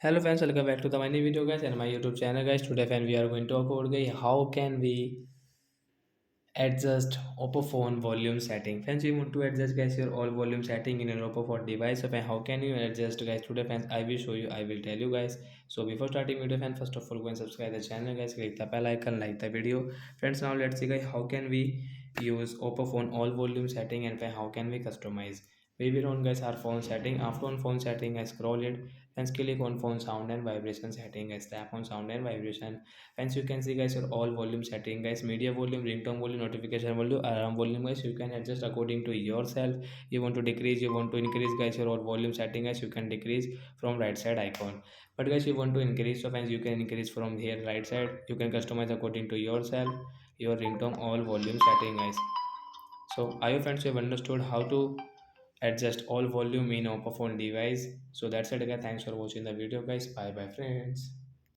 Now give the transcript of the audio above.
Hello friends, welcome back to the my new video guys and my YouTube channel guys. Today friend we are going to talk about guys how can we adjust oppo phone volume setting. Friends, you want to adjust guys your all volume setting in an oppo phone device. So friend, how can you adjust guys? Today friends I will show you, I will tell you guys. So before starting video friends, first of all go and subscribe the channel guys, click the bell icon, like the video. Friends, now let's see guys how can we use oppo phone all volume setting and friend, how can we customize. We will on guys our phone setting. After on phone setting I scroll it, then click on phone sound and vibration setting. I tap on sound and vibration. Hence you can see guys your all volume setting guys, media volume, ringtone volume, notification volume, alarm volume guys, you can adjust according to yourself. You want to decrease, you want to increase guys your all volume setting guys, you can decrease from right side icon. But guys you want to increase, so friends you can increase from here right side. You can customize according to yourself your ringtone all volume setting guys. So I hope friends you have understood how to adjust all volume in oppo phone device. So that's it guys, thanks for watching the video guys, bye bye friends.